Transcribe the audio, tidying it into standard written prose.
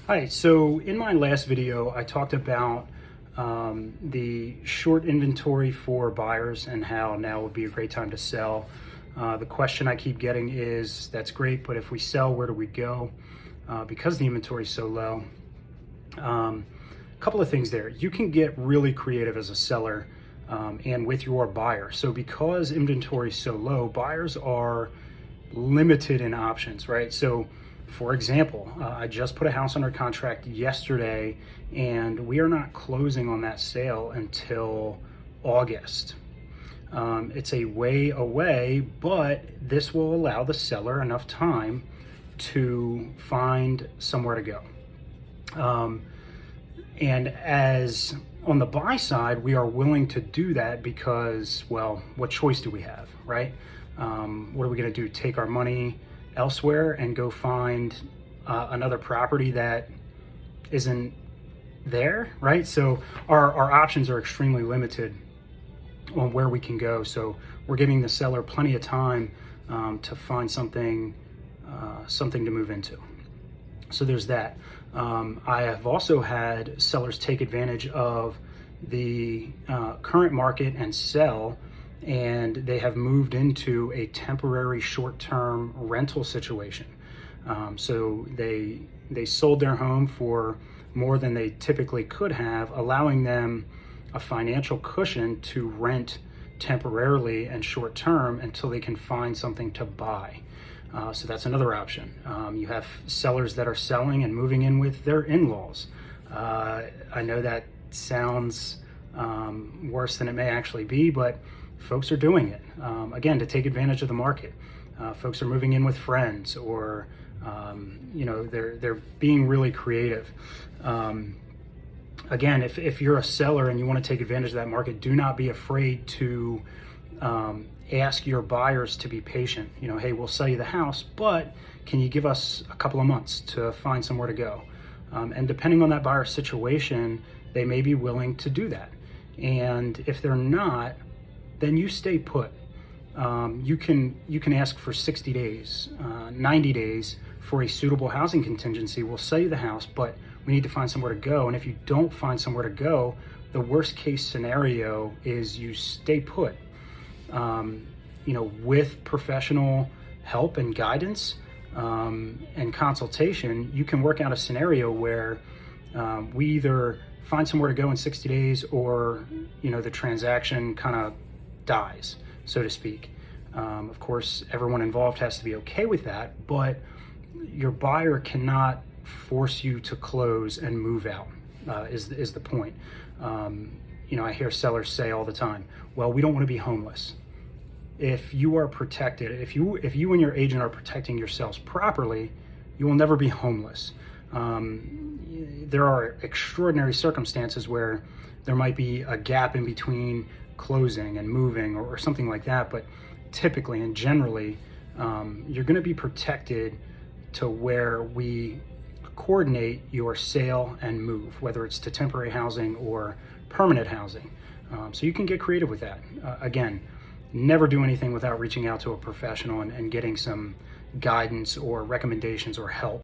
Hi, so in my last video, I talked about the short inventory for buyers and how now would be a great time to sell. The question I keep getting is, that's great, but if we sell, where do we go? Because the inventory is so low. A couple of things there. You can get really creative as a seller and with your buyer. So because inventory is so low, buyers are limited in options, right? So for example, I just put a house under contract yesterday and we are not closing on that sale until August. It's a way away, but this will allow the seller enough time to find somewhere to go. And as on the buy side, we are willing to do that because, well, what choice do we have, right? What are we going to do? Take our money elsewhere and go find another property that isn't there, right? So our options are extremely limited on where we can go. So we're giving the seller plenty of time to find something to move into. So there's that. I have also had sellers take advantage of the current market and sell, and they have moved into a temporary short-term rental situation. So they sold their home for more than they typically could have, allowing them a financial cushion to rent temporarily and short-term until they can find something to buy. So that's another option. You have sellers that are selling and moving in with their in-laws. I know that sounds worse than it may actually be, but folks are doing it, again, to take advantage of the market. Folks are moving in with friends, or they're being really creative. Again, if you're a seller and you want to take advantage of that market, do not be afraid to ask your buyers to be patient. Hey, we'll sell you the house, but can you give us a couple of months to find somewhere to go? And depending on that buyer's situation, they may be willing to do that. And if they're not, then you stay put. You can ask for 60 days, 90 days for a suitable housing contingency. We'll sell you the house, but we need to find somewhere to go. And if you don't find somewhere to go, the worst case scenario is you stay put. With professional help and guidance and consultation, you can work out a scenario where we either find somewhere to go in 60 days or, the transaction kind of dies, so to speak. Of course, everyone involved has to be okay with that, but your buyer cannot force you to close and move out, is the point. I hear sellers say all the time, well, we don't want to be homeless. If you are protected, if you and your agent are protecting yourselves properly, you will never be homeless. There are extraordinary circumstances where there might be a gap in between closing and moving or something like that, but typically and generally, you're going to be protected to where we coordinate your sale and move, whether it's to temporary housing or permanent housing. So you can get creative with that. Again, never do anything without reaching out to a professional and getting some guidance or recommendations or help.